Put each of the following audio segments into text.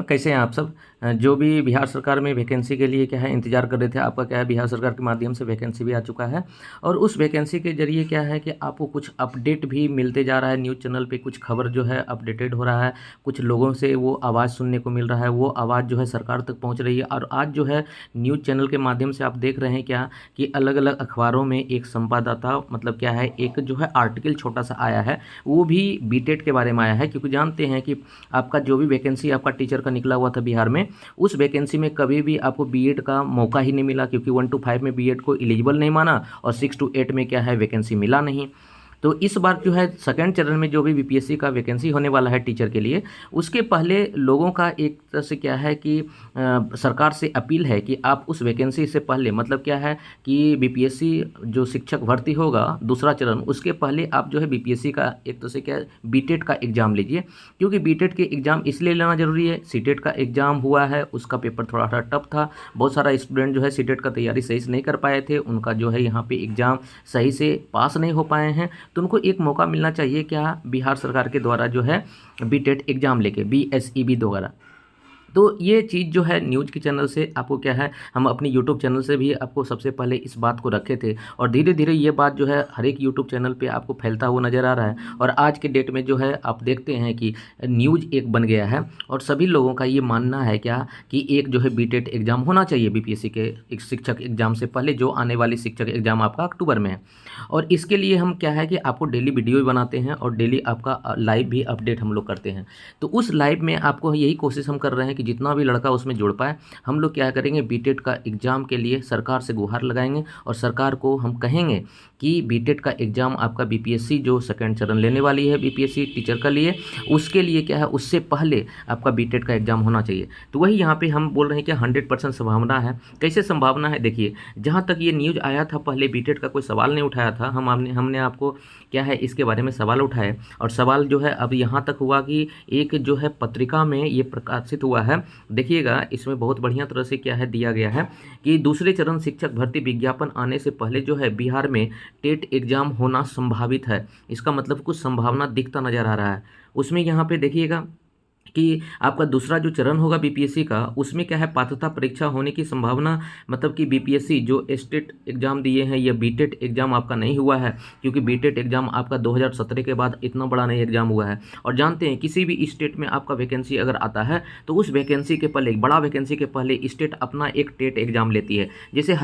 कैसे हैं आप सब। जो भी बिहार सरकार में वैकेंसी के लिए क्या है इंतज़ार कर रहे थे, आपका क्या है बिहार सरकार के माध्यम से वैकेंसी भी आ चुका है। और उस वैकेंसी के ज़रिए क्या है कि आपको कुछ अपडेट भी मिलते जा रहा है। न्यूज़ चैनल पे कुछ खबर जो है अपडेटेड हो रहा है, कुछ लोगों से वो आवाज़ सुनने को मिल रहा है, वो आवाज़ जो है सरकार तक पहुँच रही है। और आज जो है न्यूज़ चैनल के माध्यम से आप देख रहे हैं क्या कि अलग अलग अखबारों में एक संवाददाता मतलब क्या है एक जो है आर्टिकल छोटा सा आया है, वो भी बीटेट के बारे में आया है। क्योंकि जानते हैं कि आपका जो भी वैकेंसी आपका टीचर का निकला हुआ था बिहार में, उस वैकेंसी में कभी भी आपको बीएड का मौका ही नहीं मिला। क्योंकि 1 to 5 में बीएड को एलिजिबल नहीं माना और 6 to 8 में क्या है वैकेंसी मिला नहीं। तो इस बार जो है सेकंड चरण में जो भी बीपीएससी का वैकेंसी होने वाला है टीचर के लिए, उसके पहले लोगों का एक तरह से क्या है कि सरकार से अपील है कि आप उस वैकेंसी से पहले मतलब क्या है कि बीपीएससी जो शिक्षक भर्ती होगा दूसरा चरण, उसके पहले आप जो है बीपीएससी का एक तरह से क्या बीटेट का एग्ज़ाम लीजिए। क्योंकि बीटेट के एग्ज़ाम इसलिए लेना ज़रूरी है, सीटेट का एग्ज़ाम हुआ है, उसका पेपर थोड़ा सा टफ था। बहुत सारा स्टूडेंट जो है सीटेट का तैयारी सही से नहीं कर पाए थे, उनका जो है यहाँ पे एग्ज़ाम सही से पास नहीं हो पाए हैं। तो उनको एक मौका मिलना चाहिए क्या बिहार सरकार के द्वारा जो है बीटेट एग्ज़ाम लेके बीएसईबी द्वारा। तो ये चीज़ जो है न्यूज़ के चैनल से आपको क्या है, हम अपनी यूट्यूब चैनल से भी आपको सबसे पहले इस बात को रखे थे। और धीरे धीरे ये बात जो है हर एक यूट्यूब चैनल पे आपको फैलता हुआ नज़र आ रहा है। और आज के डेट में जो है आप देखते हैं कि न्यूज़ एक बन गया है। और सभी लोगों का ये मानना है क्या कि एक जो है बीटेट एग्ज़ाम होना चाहिए बीपीएससी के एक शिक्षक एग्ज़ाम से पहले, जो आने वाली शिक्षक एग्ज़ाम आपका अक्टूबर में है। और इसके लिए हम क्या है कि आपको डेली वीडियो भी बनाते हैं और डेली आपका लाइव भी अपडेट हम लोग करते हैं। तो उस लाइव में आपको यही कोशिश हम कर रहे हैं कि जितना भी लड़का उसमें जुड़ पाए, हम लोग क्या करेंगे बीटेट का एग्ज़ाम के लिए सरकार से गुहार लगाएंगे और सरकार को हम कहेंगे कि बीटेट का एग्ज़ाम आपका बीपीएससी जो सेकंड चरण लेने वाली है बीपीएससी टीचर का लिए, उसके लिए क्या है उससे पहले आपका बीटेट का एग्ज़ाम होना चाहिए। तो वही यहाँ पे हम बोल रहे हैं कि 100% संभावना है। कैसे संभावना है देखिए, जहाँ तक ये न्यूज़ आया था पहले बीटेट का कोई सवाल नहीं उठाया था, हमने आपको क्या है इसके बारे में सवाल उठाए। और सवाल जो है अब यहाँ तक हुआ कि एक जो है पत्रिका में ये प्रकाशित हुआ है। देखिएगा इसमें बहुत बढ़िया तरह से क्या है दिया गया है कि दूसरे चरण शिक्षक भर्ती विज्ञापन आने से पहले जो है बिहार में टेट एग्ज़ाम होना संभावित है। इसका मतलब कुछ संभावना दिखता नज़र आ रहा है। उसमें यहाँ पे देखिएगा कि आपका दूसरा जो चरण होगा बीपीएससी का, उसमें क्या है पात्रता परीक्षा होने की संभावना, मतलब कि बीपीएससी जो स्टेट एग्ज़ाम दिए हैं या बीटेट एग्ज़ाम आपका नहीं हुआ है। क्योंकि बीटेट एग्ज़ाम आपका 2017 के बाद इतना बड़ा नहीं एग्ज़ाम हुआ है। और जानते हैं किसी भी स्टेट में आपका वैकेंसी अगर आता है तो उस वैकेंसी के पहले, बड़ा वैकेंसी के पहले स्टेट अपना एक टेट एग्ज़ाम लेती है। जैसे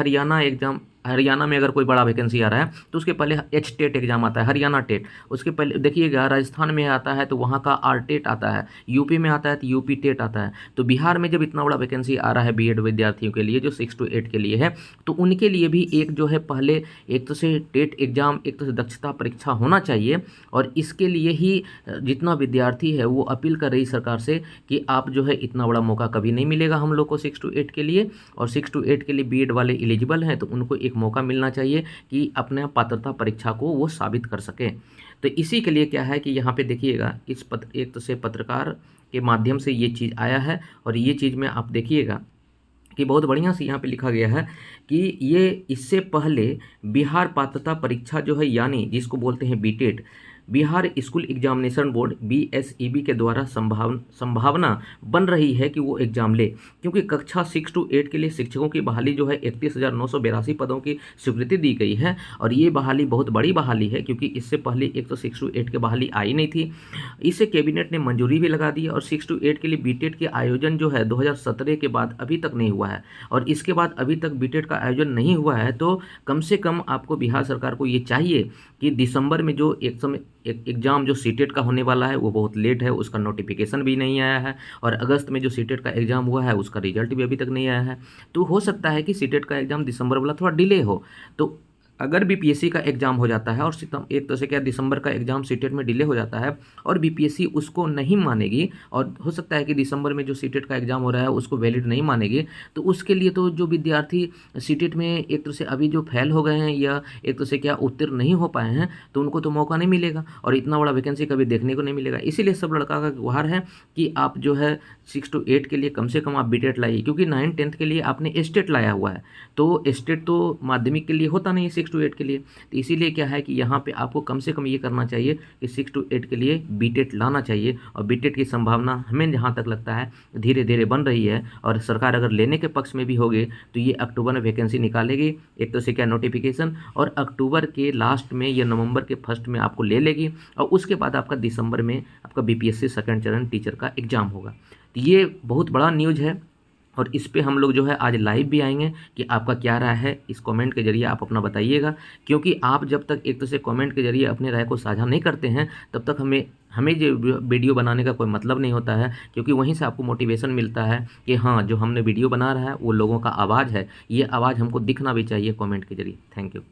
हरियाणा में अगर कोई बड़ा वैकेंसी आ रहा है तो उसके पहले एच टेट एग्ज़ाम आता है, हरियाणा टेट। उसके पहले देखिएगा राजस्थान में आता है तो वहाँ का आर टेट आता है, यूपी में आता है तो यूपी टेट आता है। तो बिहार में जब इतना बड़ा वैकेंसी आ रहा है बीएड विद्यार्थियों के लिए जो 6 to 8 के लिए है, तो उनके लिए भी एक जो है पहले एक तो से टेट एग्ज़ाम, एक तो से दक्षता परीक्षा होना चाहिए। और इसके लिए ही जितना विद्यार्थी है वो अपील कर रही सरकार से कि आप जो है इतना बड़ा मौका कभी नहीं मिलेगा हम लोग को 6 to 8 के लिए। और 6 to 8 के लिए बीएड वाले एलिजिबल हैं तो उनको एक मौका मिलना चाहिए कि अपने पात्रता परीक्षा को वो साबित कर सकें। तो इसी के लिए क्या है कि यहाँ पे देखिएगा इस एक तो से पत्रकार के माध्यम से ये चीज़ आया है। और ये चीज़ में आप देखिएगा कि बहुत बढ़िया से यहाँ पे लिखा गया है कि ये इससे पहले बिहार पात्रता परीक्षा जो है यानी जिसको बोलते हैं BETET, Bihar school examination board BSEB के द्वारा संभावना बन रही है कि वो एग्ज़ाम ले। क्योंकि कक्षा 6 to 8 के लिए शिक्षकों की बहाली जो है 31,982 पदों की स्वीकृति दी गई है। और ये बहाली बहुत बड़ी बहाली है क्योंकि इससे पहले एक तो 6 to 8 की बहाली आई नहीं थी। इसे कैबिनेट ने मंजूरी भी लगा दी। और 6 to 8 के लिए बीटेट के आयोजन जो है 2017 के बाद अभी तक नहीं हुआ है। और इसके बाद अभी तक बीटेट का आयोजन नहीं हुआ है। तो कम से कम आपको बिहार सरकार को ये चाहिए कि दिसंबर में जो एग्ज़ाम जो सीटेट का होने वाला है वो बहुत लेट है, उसका नोटिफिकेशन भी नहीं आया है। और अगस्त में जो सीटेट का एग्ज़ाम हुआ है उसका रिजल्ट भी अभी तक नहीं आया है। तो हो सकता है कि सीटेट का एग्ज़ाम दिसंबर वाला थोड़ा डिले हो। तो अगर बीपीएससी का एग्ज़ाम हो जाता है और एक तरह से क्या दिसंबर का एग्ज़ाम सीटेट में डिले हो जाता है और बीपीएससी उसको नहीं मानेगी और हो सकता है कि दिसंबर में जो सीटेट का एग्ज़ाम हो रहा है उसको वैलिड नहीं मानेगी, तो उसके लिए तो जो विद्यार्थी सीटेट में एक तरह से अभी जो फेल हो गए हैं या एक तरह से क्या उत्तीर्ण नहीं हो पाए हैं तो उनको तो मौका नहीं मिलेगा और इतना बड़ा वैकेंसी कभी देखने को नहीं मिलेगा। इसीलिए सब लड़का का गुहार है कि आप जो है 6 to 8 के लिए कम से कम आप बीटेट लाइए। क्योंकि 9th 10th के लिए आपने स्टेट लाया हुआ है, तो स्टेट तो माध्यमिक के लिए होता नहीं 6 6 to 8 के लिए। तो इसीलिए क्या है कि यहाँ पे आपको कम से कम ये करना चाहिए कि 6 to 8 के लिए बीटेट लाना चाहिए, और बीटेट की संभावना हमें जहाँ तक लगता है धीरे धीरे बन रही है, और सरकार अगर लेने के पक्ष में भी होगी तो ये अक्टूबर में वैकेंसी निकालेगी, एक तो से क्या नोटिफिकेशन, और अक्टूबर के लास्ट में या नवंबर के फर्स्ट में आपको ले लेगी, और उसके बाद आपका दिसंबर में आपका बीपीएससी सेकंड चरण टीचर का एग्ज़ाम होगा। तो ये बहुत बड़ा न्यूज़ है, और इस पे हम लोग जो है आज लाइव भी आएंगे कि आपका क्या राय है, इस कमेंट के जरिए आप अपना बताइएगा, क्योंकि आप जब तक एक दूसरे कमेंट के जरिए अपने राय को साझा नहीं करते हैं तब तक हमें जो वीडियो बनाने का कोई मतलब नहीं होता है, क्योंकि वहीं से आपको मोटिवेशन मिलता है कि हाँ, जो हमने वीडियो बना रहा है वो लोगों का आवाज़ है, ये आवाज़ हमको दिखना भी चाहिए कमेंट के जरिए। Thank you.